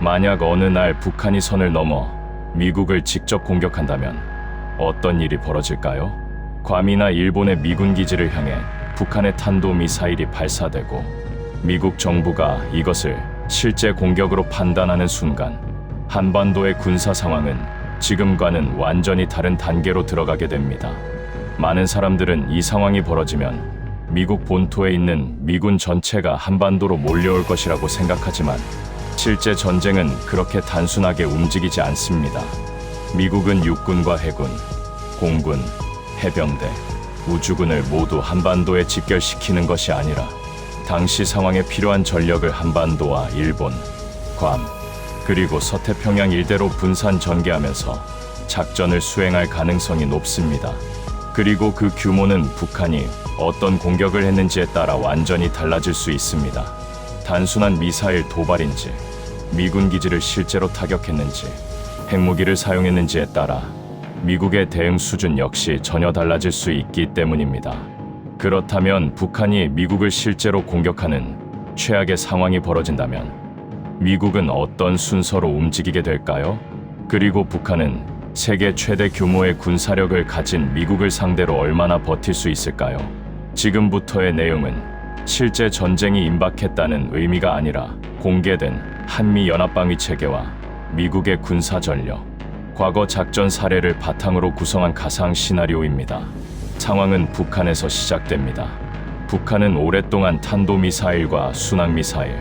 만약 어느 날 북한이 선을 넘어 미국을 직접 공격한다면 어떤 일이 벌어질까요? 괌이나 일본의 미군 기지를 향해 북한의 탄도미사일이 발사되고 미국 정부가 이것을 실제 공격으로 판단하는 순간 한반도의 군사 상황은 지금과는 완전히 다른 단계로 들어가게 됩니다. 많은 사람들은 이 상황이 벌어지면 미국 본토에 있는 미군 전체가 한반도로 몰려올 것이라고 생각하지만 실제 전쟁은 그렇게 단순하게 움직이지 않습니다. 미국은 육군과 해군, 공군, 해병대, 우주군을 모두 한반도에 집결시키는 것이 아니라 당시 상황에 필요한 전력을 한반도와 일본, 괌, 그리고 서태평양 일대로 분산 전개하면서 작전을 수행할 가능성이 높습니다. 그리고 그 규모는 북한이 어떤 공격을 했는지에 따라 완전히 달라질 수 있습니다. 단순한 미사일 도발인지, 미군 기지를 실제로 타격했는지, 핵무기를 사용했는지에 따라 미국의 대응 수준 역시 전혀 달라질 수 있기 때문입니다. 그렇다면 북한이 미국을 실제로 공격하는 최악의 상황이 벌어진다면 미국은 어떤 순서로 움직이게 될까요? 그리고 북한은 세계 최대 규모의 군사력을 가진 미국을 상대로 얼마나 버틸 수 있을까요? 지금부터의 내용은 실제 전쟁이 임박했다는 의미가 아니라 공개된 한미연합방위 체계와 미국의 군사 전력, 과거 작전 사례를 바탕으로 구성한 가상 시나리오입니다. 상황은 북한에서 시작됩니다. 북한은 오랫동안 탄도미사일과 순항미사일,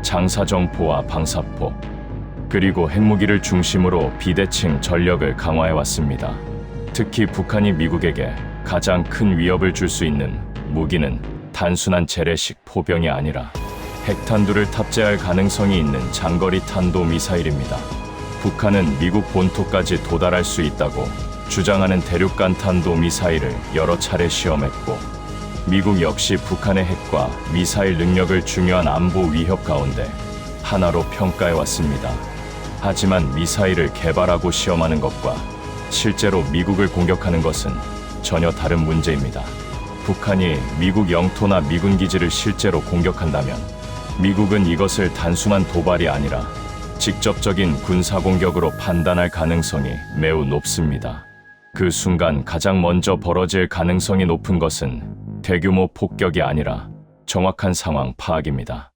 장사정포와 방사포, 그리고 핵무기를 중심으로 비대칭 전력을 강화해왔습니다. 특히 북한이 미국에게 가장 큰 위협을 줄 수 있는 무기는 단순한 재래식 포병이 아니라 핵탄두를 탑재할 가능성이 있는 장거리 탄도미사일입니다. 북한은 미국 본토까지 도달할 수 있다고 주장하는 대륙간 탄도미사일을 여러 차례 시험했고 미국 역시 북한의 핵과 미사일 능력을 중요한 안보 위협 가운데 하나로 평가해왔습니다. 하지만 미사일을 개발하고 시험하는 것과 실제로 미국을 공격하는 것은 전혀 다른 문제입니다. 북한이 미국 영토나 미군 기지를 실제로 공격한다면 미국은 이것을 단순한 도발이 아니라 직접적인 군사 공격으로 판단할 가능성이 매우 높습니다. 그 순간 가장 먼저 벌어질 가능성이 높은 것은 대규모 폭격이 아니라 정확한 상황 파악입니다.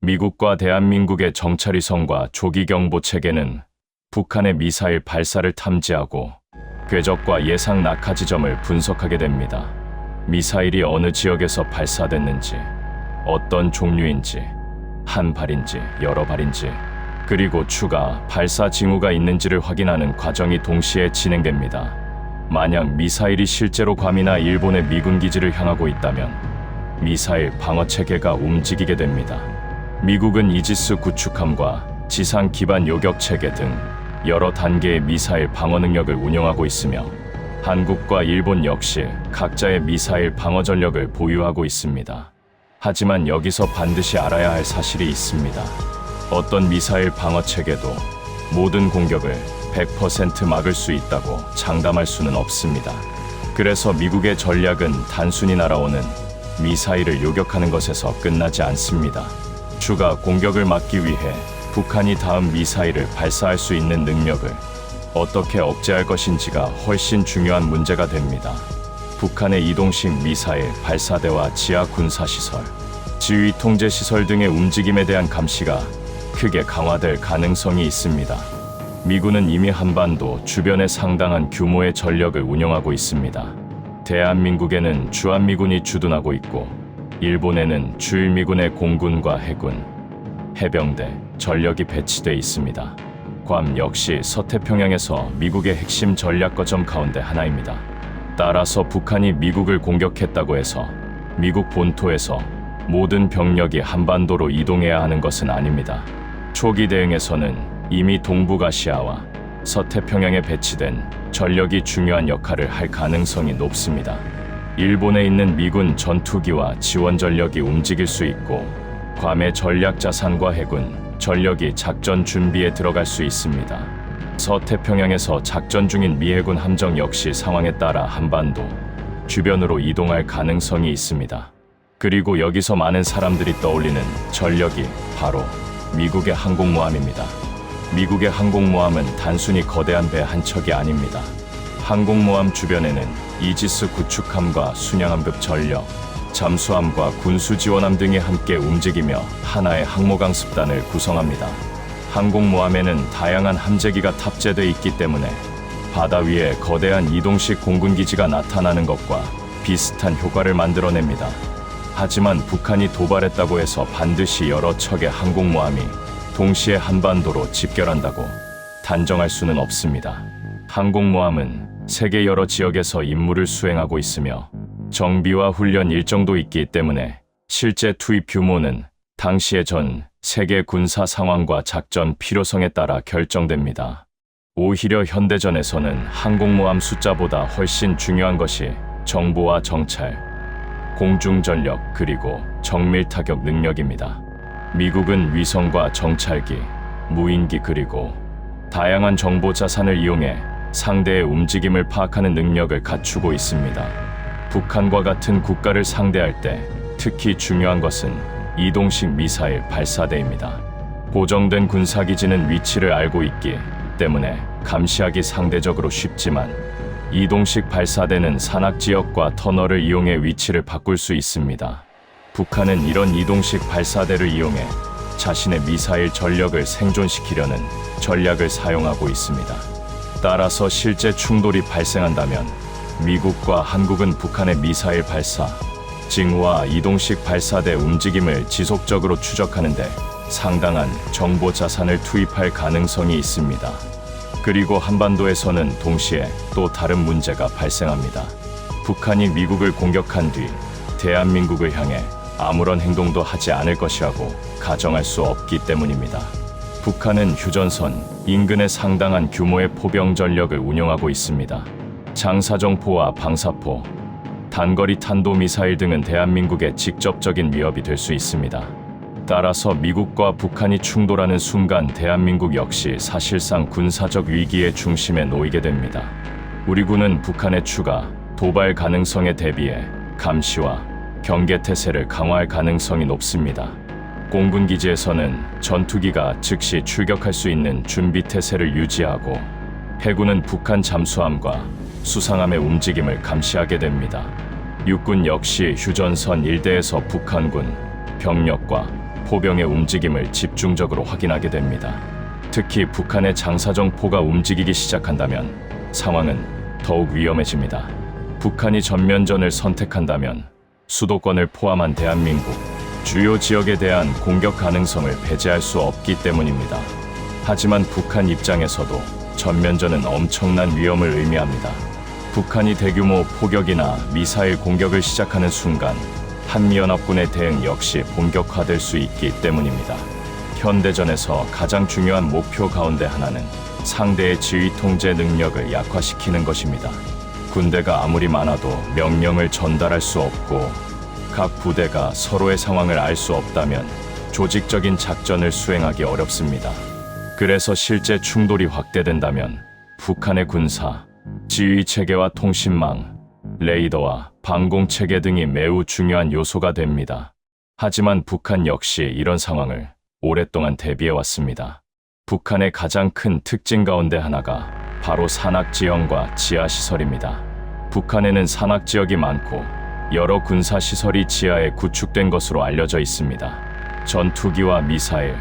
미국과 대한민국의 정찰위성과 조기경보 체계는 북한의 미사일 발사를 탐지하고 궤적과 예상 낙하 지점을 분석하게 됩니다. 미사일이 어느 지역에서 발사됐는지, 어떤 종류인지, 한 발인지 여러 발인지, 그리고 추가 발사 징후가 있는지를 확인하는 과정이 동시에 진행됩니다. 만약 미사일이 실제로 괌이나 일본의 미군 기지를 향하고 있다면 미사일 방어 체계가 움직이게 됩니다. 미국은 이지스 구축함과 지상 기반 요격 체계 등 여러 단계의 미사일 방어 능력을 운영하고 있으며 한국과 일본 역시 각자의 미사일 방어 전력을 보유하고 있습니다. 하지만 여기서 반드시 알아야 할 사실이 있습니다. 어떤 미사일 방어 체계도 모든 공격을 100% 막을 수 있다고 장담할 수는 없습니다. 그래서 미국의 전략은 단순히 날아오는 미사일을 요격하는 것에서 끝나지 않습니다. 추가 공격을 막기 위해 북한이 다음 미사일을 발사할 수 있는 능력을 어떻게 억제할 것인지가 훨씬 중요한 문제가 됩니다. 북한의 이동식 미사일 발사대와 지하 군사시설, 지휘 통제시설 등의 움직임에 대한 감시가 크게 강화될 가능성이 있습니다. 미군은 이미 한반도 주변에 상당한 규모의 전력을 운영하고 있습니다. 대한민국에는 주한미군이 주둔하고 있고 일본에는 주일미군의 공군과 해군, 해병대, 전력이 배치돼 있습니다. 괌 역시 서태평양에서 미국의 핵심 전략 거점 가운데 하나입니다. 따라서 북한이 미국을 공격했다고 해서 미국 본토에서 모든 병력이 한반도로 이동해야 하는 것은 아닙니다. 초기 대응에서는 이미 동북아시아와 서태평양에 배치된 전력이 중요한 역할을 할 가능성이 높습니다. 일본에 있는 미군 전투기와 지원 전력이 움직일 수 있고 괌의 전략 자산과 해군, 전력이 작전 준비에 들어갈 수 있습니다. 서태평양에서 작전 중인 미 해군 함정 역시 상황에 따라 한반도 주변으로 이동할 가능성이 있습니다. 그리고 여기서 많은 사람들이 떠올리는 전력이 바로 미국의 항공모함입니다. 미국의 항공모함은 단순히 거대한 배 한 척이 아닙니다. 항공모함 주변에는 이지스 구축함과 순양함급 전력, 잠수함과 군수지원함 등이 함께 움직이며 하나의 항모강습단을 구성합니다. 항공모함에는 다양한 함재기가 탑재되어 있기 때문에 바다 위에 거대한 이동식 공군기지가 나타나는 것과 비슷한 효과를 만들어냅니다. 하지만 북한이 도발했다고 해서 반드시 여러 척의 항공모함이 동시에 한반도로 집결한다고 단정할 수는 없습니다. 항공모함은 세계 여러 지역에서 임무를 수행하고 있으며 정비와 훈련 일정도 있기 때문에 실제 투입 규모는 당시의 전 세계 군사 상황과 작전 필요성에 따라 결정됩니다. 오히려 현대전에서는 항공모함 숫자보다 훨씬 중요한 것이 정보와 정찰, 공중전력 그리고 정밀타격 능력입니다. 미국은 위성과 정찰기, 무인기 그리고 다양한 정보 자산을 이용해 상대의 움직임을 파악하는 능력을 갖추고 있습니다. 북한과 같은 국가를 상대할 때 특히 중요한 것은 이동식 미사일 발사대입니다. 고정된 군사기지는 위치를 알고 있기 때문에 감시하기 상대적으로 쉽지만 이동식 발사대는 산악지역과 터널을 이용해 위치를 바꿀 수 있습니다. 북한은 이런 이동식 발사대를 이용해 자신의 미사일 전력을 생존시키려는 전략을 사용하고 있습니다. 따라서 실제 충돌이 발생한다면 미국과 한국은 북한의 미사일 발사, 징후와 이동식 발사대 움직임을 지속적으로 추적하는데 상당한 정보 자산을 투입할 가능성이 있습니다. 그리고 한반도에서는 동시에 또 다른 문제가 발생합니다. 북한이 미국을 공격한 뒤 대한민국을 향해 아무런 행동도 하지 않을 것이라고 가정할 수 없기 때문입니다. 북한은 휴전선 인근에 상당한 규모의 포병 전력을 운용하고 있습니다. 장사정포와 방사포, 단거리 탄도미사일 등은 대한민국의 직접적인 위협이 될 수 있습니다. 따라서 미국과 북한이 충돌하는 순간 대한민국 역시 사실상 군사적 위기의 중심에 놓이게 됩니다. 우리 군은 북한의 추가 도발 가능성에 대비해 감시와 경계태세를 강화할 가능성이 높습니다. 공군기지에서는 전투기가 즉시 출격할 수 있는 준비태세를 유지하고 해군은 북한 잠수함과 수상함의 움직임을 감시하게 됩니다. 육군 역시 휴전선 일대에서 북한군 병력과 포병의 움직임을 집중적으로 확인하게 됩니다. 특히 북한의 장사정포가 움직이기 시작한다면 상황은 더욱 위험해집니다. 북한이 전면전을 선택한다면 수도권을 포함한 대한민국 주요 지역에 대한 공격 가능성을 배제할 수 없기 때문입니다. 하지만 북한 입장에서도 전면전은 엄청난 위험을 의미합니다. 북한이 대규모 포격이나 미사일 공격을 시작하는 순간 한미연합군의 대응 역시 본격화될 수 있기 때문입니다. 현대전에서 가장 중요한 목표 가운데 하나는 상대의 지휘 통제 능력을 약화시키는 것입니다. 군대가 아무리 많아도 명령을 전달할 수 없고 각 부대가 서로의 상황을 알 수 없다면 조직적인 작전을 수행하기 어렵습니다. 그래서 실제 충돌이 확대된다면 북한의 군사, 지휘 체계와 통신망, 레이더와 방공 체계 등이 매우 중요한 요소가 됩니다. 하지만 북한 역시 이런 상황을 오랫동안 대비해 왔습니다. 북한의 가장 큰 특징 가운데 하나가 바로 산악지형과 지하시설입니다. 북한에는 산악지역이 많고 여러 군사시설이 지하에 구축된 것으로 알려져 있습니다. 전투기와 미사일,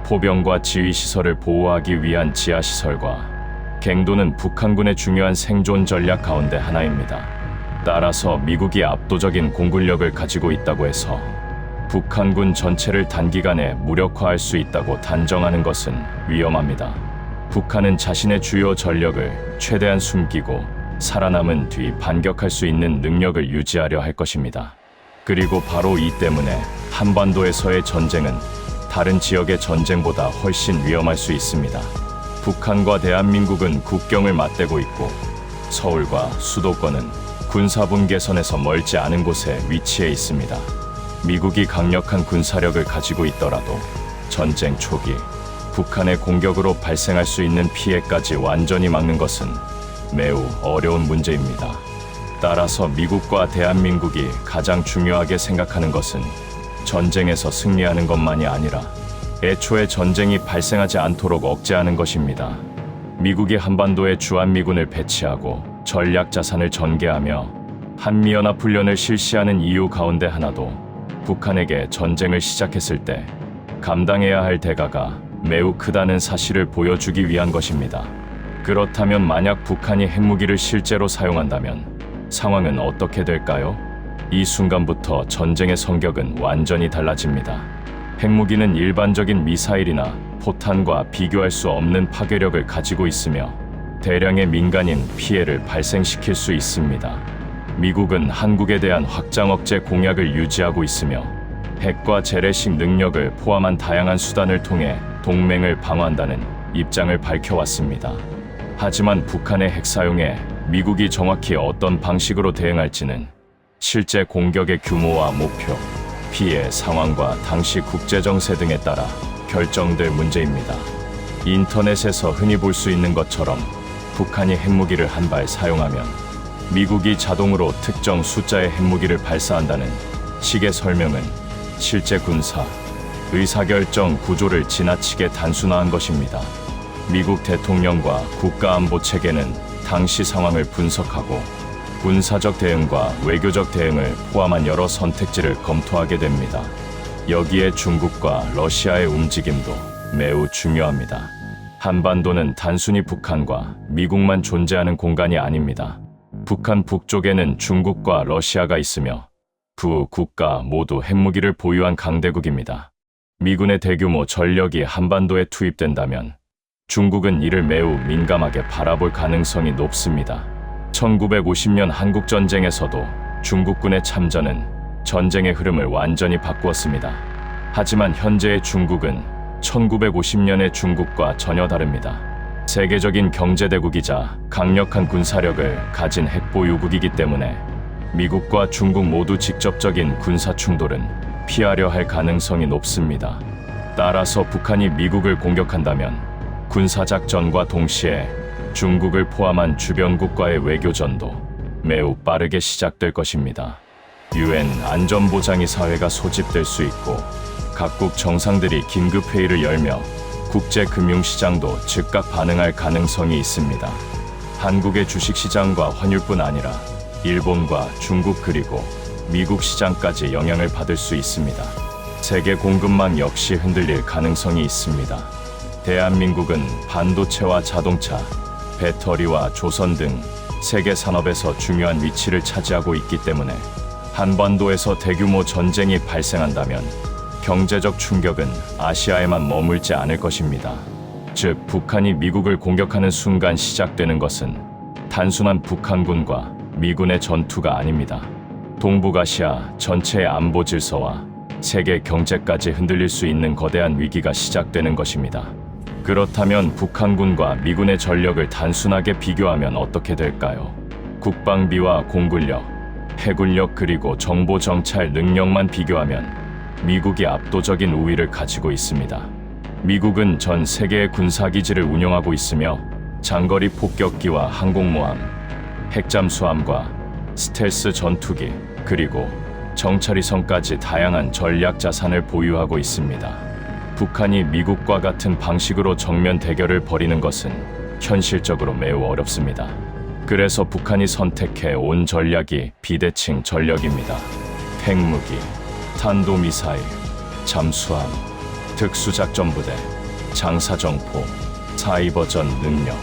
포병과 지휘시설을 보호하기 위한 지하시설과 갱도는 북한군의 중요한 생존 전략 가운데 하나입니다. 따라서 미국이 압도적인 공군력을 가지고 있다고 해서 북한군 전체를 단기간에 무력화할 수 있다고 단정하는 것은 위험합니다. 북한은 자신의 주요 전력을 최대한 숨기고 살아남은 뒤 반격할 수 있는 능력을 유지하려 할 것입니다. 그리고 바로 이 때문에 한반도에서의 전쟁은 다른 지역의 전쟁보다 훨씬 위험할 수 있습니다. 북한과 대한민국은 국경을 맞대고 있고 서울과 수도권은 군사분계선에서 멀지 않은 곳에 위치해 있습니다. 미국이 강력한 군사력을 가지고 있더라도 전쟁 초기 북한의 공격으로 발생할 수 있는 피해까지 완전히 막는 것은 매우 어려운 문제입니다. 따라서 미국과 대한민국이 가장 중요하게 생각하는 것은 전쟁에서 승리하는 것만이 아니라 애초에 전쟁이 발생하지 않도록 억제하는 것입니다. 미국이 한반도에 주한미군을 배치하고 전략 자산을 전개하며 한미연합훈련을 실시하는 이유 가운데 하나도 북한에게 전쟁을 시작했을 때 감당해야 할 대가가 매우 크다는 사실을 보여주기 위한 것입니다. 그렇다면 만약 북한이 핵무기를 실제로 사용한다면 상황은 어떻게 될까요? 이 순간부터 전쟁의 성격은 완전히 달라집니다. 핵무기는 일반적인 미사일이나 포탄과 비교할 수 없는 파괴력을 가지고 있으며 대량의 민간인 피해를 발생시킬 수 있습니다. 미국은 한국에 대한 확장 억제 공약을 유지하고 있으며 핵과 재래식 능력을 포함한 다양한 수단을 통해 동맹을 방어한다는 입장을 밝혀왔습니다. 하지만 북한의 핵 사용에 미국이 정확히 어떤 방식으로 대응할지는 실제 공격의 규모와 목표, 피해 상황과 당시 국제 정세 등에 따라 결정될 문제입니다. 인터넷에서 흔히 볼 수 있는 것처럼 북한이 핵무기를 한 발 사용하면 미국이 자동으로 특정 숫자의 핵무기를 발사한다는 식의 설명은 실제 군사, 의사결정 구조를 지나치게 단순화한 것입니다. 미국 대통령과 국가안보 체계는 당시 상황을 분석하고 군사적 대응과 외교적 대응을 포함한 여러 선택지를 검토하게 됩니다. 여기에 중국과 러시아의 움직임도 매우 중요합니다. 한반도는 단순히 북한과 미국만 존재하는 공간이 아닙니다. 북한 북쪽에는 중국과 러시아가 있으며 두 국가 모두 핵무기를 보유한 강대국입니다. 미군의 대규모 전력이 한반도에 투입된다면 중국은 이를 매우 민감하게 바라볼 가능성이 높습니다. 1950년 한국전쟁에서도 중국군의 참전은 전쟁의 흐름을 완전히 바꾸었습니다. 하지만 현재의 중국은 1950년의 중국과 전혀 다릅니다. 세계적인 경제대국이자 강력한 군사력을 가진 핵보유국이기 때문에 미국과 중국 모두 직접적인 군사 충돌은 피하려 할 가능성이 높습니다. 따라서 북한이 미국을 공격한다면 군사작전과 동시에 중국을 포함한 주변국과의 외교전도 매우 빠르게 시작될 것입니다. UN 안전보장이사회가 소집될 수 있고 각국 정상들이 긴급회의를 열며 국제금융시장도 즉각 반응할 가능성이 있습니다. 한국의 주식시장과 환율뿐 아니라 일본과 중국 그리고 미국 시장까지 영향을 받을 수 있습니다. 세계 공급망 역시 흔들릴 가능성이 있습니다. 대한민국은 반도체와 자동차, 배터리와 조선 등 세계 산업에서 중요한 위치를 차지하고 있기 때문에 한반도에서 대규모 전쟁이 발생한다면 경제적 충격은 아시아에만 머물지 않을 것입니다. 즉, 북한이 미국을 공격하는 순간 시작되는 것은 단순한 북한군과 미군의 전투가 아닙니다. 동북아시아 전체의 안보 질서와 세계 경제까지 흔들릴 수 있는 거대한 위기가 시작되는 것입니다. 그렇다면 북한군과 미군의 전력을 단순하게 비교하면 어떻게 될까요? 국방비와 공군력, 해군력 그리고 정보 정찰 능력만 비교하면 미국이 압도적인 우위를 가지고 있습니다. 미국은 전 세계의 군사기지를 운영하고 있으며 장거리 폭격기와 항공모함, 핵잠수함과 스텔스 전투기, 그리고 정찰위성까지 다양한 전략 자산을 보유하고 있습니다. 북한이 미국과 같은 방식으로 정면 대결을 벌이는 것은 현실적으로 매우 어렵습니다. 그래서 북한이 선택해 온 전략이 비대칭 전력입니다. 핵무기, 탄도미사일, 잠수함, 특수작전부대, 장사정포, 사이버전 능력.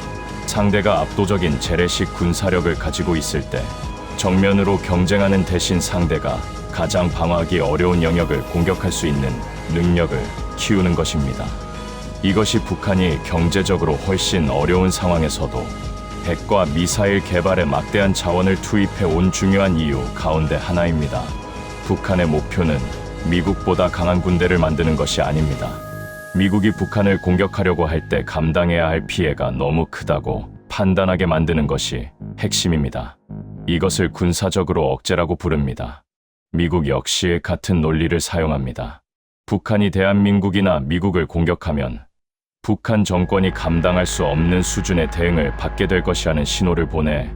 상대가 압도적인 재래식 군사력을 가지고 있을 때 정면으로 경쟁하는 대신 상대가 가장 방어하기 어려운 영역을 공격할 수 있는 능력을 키우는 것입니다. 이것이 북한이 경제적으로 훨씬 어려운 상황에서도 핵과 미사일 개발에 막대한 자원을 투입해 온 중요한 이유 가운데 하나입니다. 북한의 목표는 미국보다 강한 군대를 만드는 것이 아닙니다. 미국이 북한을 공격하려고 할 때 감당해야 할 피해가 너무 크다고 판단하게 만드는 것이 핵심입니다. 이것을 군사적으로 억제라고 부릅니다. 미국 역시 같은 논리를 사용합니다. 북한이 대한민국이나 미국을 공격하면 북한 정권이 감당할 수 없는 수준의 대응을 받게 될 것이라는 신호를 보내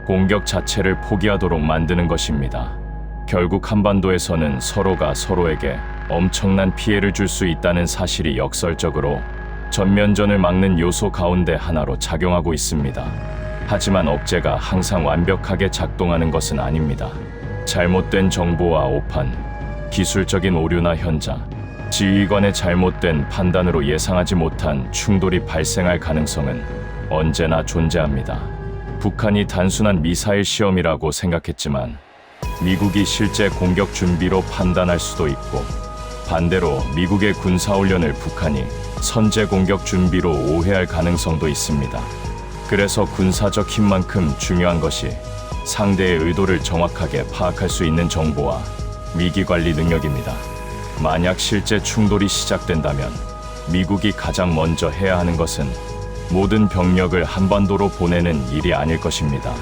공격 자체를 포기하도록 만드는 것입니다. 결국 한반도에서는 서로가 서로에게 엄청난 피해를 줄 수 있다는 사실이 역설적으로 전면전을 막는 요소 가운데 하나로 작용하고 있습니다. 하지만 억제가 항상 완벽하게 작동하는 것은 아닙니다. 잘못된 정보와 오판, 기술적인 오류나 현장, 지휘관의 잘못된 판단으로 예상하지 못한 충돌이 발생할 가능성은 언제나 존재합니다. 북한이 단순한 미사일 시험이라고 생각했지만 미국이 실제 공격 준비로 판단할 수도 있고, 반대로 미국의 군사훈련을 북한이 선제 공격 준비로 오해할 가능성도 있습니다. 그래서 군사적 힘만큼 중요한 것이 상대의 의도를 정확하게 파악할 수 있는 정보와 위기 관리 능력입니다. 만약 실제 충돌이 시작된다면 미국이 가장 먼저 해야 하는 것은 모든 병력을 한반도로 보내는 일이 아닐 것입니다.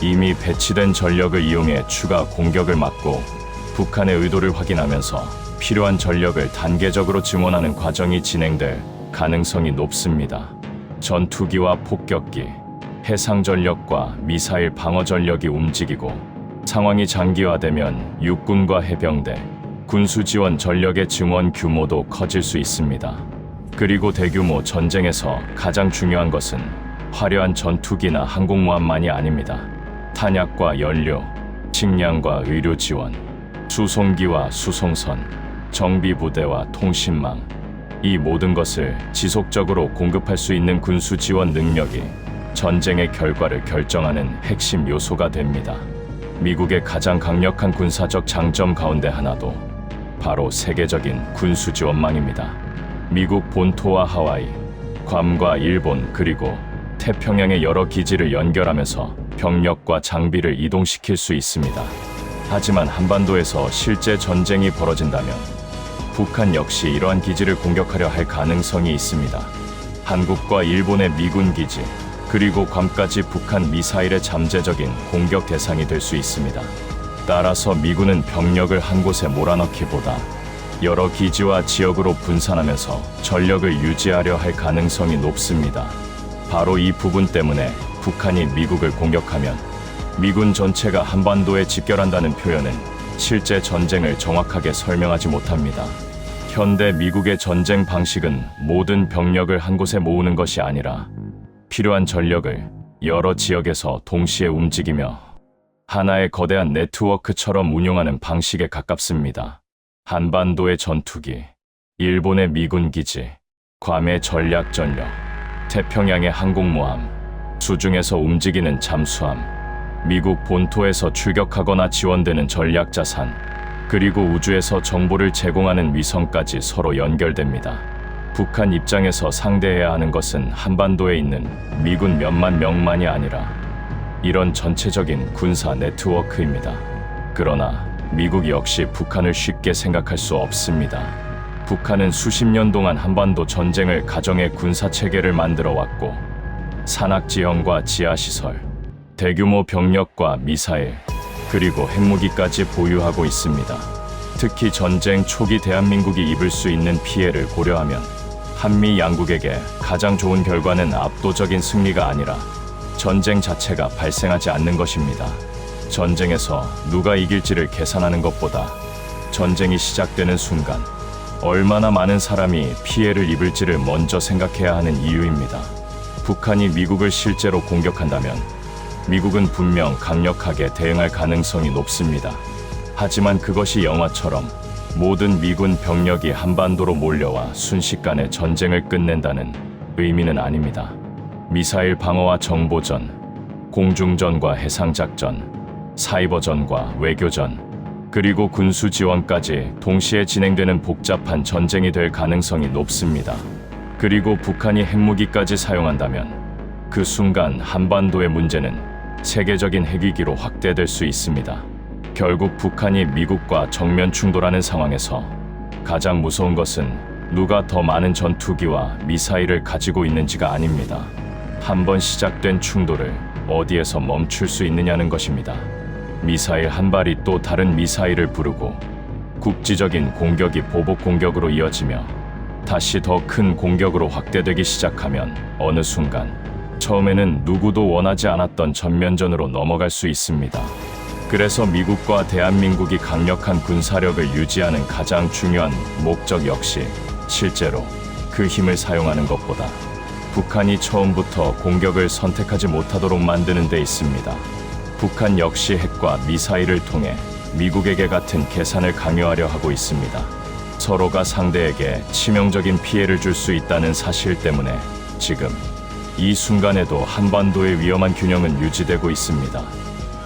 이미 배치된 전력을 이용해 추가 공격을 막고 북한의 의도를 확인하면서 필요한 전력을 단계적으로 증원하는 과정이 진행될 가능성이 높습니다. 전투기와 폭격기, 해상 전력과 미사일 방어 전력이 움직이고 상황이 장기화되면 육군과 해병대, 군수 지원 전력의 증원 규모도 커질 수 있습니다. 그리고 대규모 전쟁에서 가장 중요한 것은 화려한 전투기나 항공모함만이 아닙니다. 탄약과 연료, 식량과 의료 지원, 수송기와 수송선, 정비부대와 통신망, 이 모든 것을 지속적으로 공급할 수 있는 군수 지원 능력이 전쟁의 결과를 결정하는 핵심 요소가 됩니다. 미국의 가장 강력한 군사적 장점 가운데 하나도 바로 세계적인 군수 지원망입니다. 미국 본토와 하와이, 괌과 일본, 그리고 태평양의 여러 기지를 연결하면서 병력과 장비를 이동시킬 수 있습니다. 하지만 한반도에서 실제 전쟁이 벌어진다면 북한 역시 이러한 기지를 공격하려 할 가능성이 있습니다. 한국과 일본의 미군 기지, 그리고 괌까지 북한 미사일의 잠재적인 공격 대상이 될 수 있습니다. 따라서 미군은 병력을 한 곳에 몰아넣기보다 여러 기지와 지역으로 분산하면서 전력을 유지하려 할 가능성이 높습니다. 바로 이 부분 때문에 북한이 미국을 공격하면 미군 전체가 한반도에 집결한다는 표현은 실제 전쟁을 정확하게 설명하지 못합니다. 현대 미국의 전쟁 방식은 모든 병력을 한 곳에 모으는 것이 아니라 필요한 전력을 여러 지역에서 동시에 움직이며 하나의 거대한 네트워크처럼 운용하는 방식에 가깝습니다. 한반도의 전투기, 일본의 미군 기지, 괌의 전략 전력, 태평양의 항공모함, 수중에서 움직이는 잠수함, 미국 본토에서 출격하거나 지원되는 전략 자산, 그리고 우주에서 정보를 제공하는 위성까지 서로 연결됩니다. 북한 입장에서 상대해야 하는 것은 한반도에 있는 미군 몇만 명만이 아니라 이런 전체적인 군사 네트워크입니다. 그러나 미국 역시 북한을 쉽게 생각할 수 없습니다. 북한은 수십 년 동안 한반도 전쟁을 가정의 군사 체계를 만들어 왔고, 산악지형과 지하시설, 대규모 병력과 미사일, 그리고 핵무기까지 보유하고 있습니다. 특히 전쟁 초기 대한민국이 입을 수 있는 피해를 고려하면 한미 양국에게 가장 좋은 결과는 압도적인 승리가 아니라 전쟁 자체가 발생하지 않는 것입니다. 전쟁에서 누가 이길지를 계산하는 것보다 전쟁이 시작되는 순간 얼마나 많은 사람이 피해를 입을지를 먼저 생각해야 하는 이유입니다. 북한이 미국을 실제로 공격한다면 미국은 분명 강력하게 대응할 가능성이 높습니다. 하지만 그것이 영화처럼 모든 미군 병력이 한반도로 몰려와 순식간에 전쟁을 끝낸다는 의미는 아닙니다. 미사일 방어와 정보전, 공중전과 해상작전, 사이버전과 외교전, 그리고 군수 지원까지 동시에 진행되는 복잡한 전쟁이 될 가능성이 높습니다. 그리고 북한이 핵무기까지 사용한다면 그 순간 한반도의 문제는 세계적인 핵위기로 확대될 수 있습니다. 결국 북한이 미국과 정면 충돌하는 상황에서 가장 무서운 것은 누가 더 많은 전투기와 미사일을 가지고 있는지가 아닙니다. 한번 시작된 충돌을 어디에서 멈출 수 있느냐는 것입니다. 미사일 한 발이 또 다른 미사일을 부르고 국지적인 공격이 보복 공격으로 이어지며 다시 더 큰 공격으로 확대되기 시작하면 어느 순간 처음에는 누구도 원하지 않았던 전면전으로 넘어갈 수 있습니다. 그래서 미국과 대한민국이 강력한 군사력을 유지하는 가장 중요한 목적 역시 실제로 그 힘을 사용하는 것보다 북한이 처음부터 공격을 선택하지 못하도록 만드는 데 있습니다. 북한 역시 핵과 미사일을 통해 미국에게 같은 계산을 강요하려 하고 있습니다. 서로가 상대에게 치명적인 피해를 줄 수 있다는 사실 때문에 지금 이 순간에도 한반도의 위험한 균형은 유지되고 있습니다.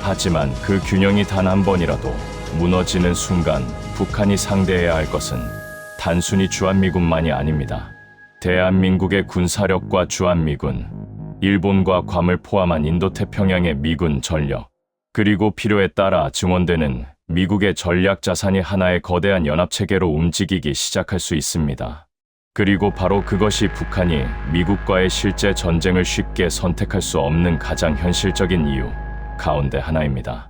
하지만 그 균형이 단 한 번이라도 무너지는 순간 북한이 상대해야 할 것은 단순히 주한미군만이 아닙니다. 대한민국의 군사력과 주한미군, 일본과 괌을 포함한 인도태평양의 미군 전력, 그리고 필요에 따라 증원되는 미국의 전략 자산이 하나의 거대한 연합체계로 움직이기 시작할 수 있습니다. 그리고 바로 그것이 북한이 미국과의 실제 전쟁을 쉽게 선택할 수 없는 가장 현실적인 이유 가운데 하나입니다.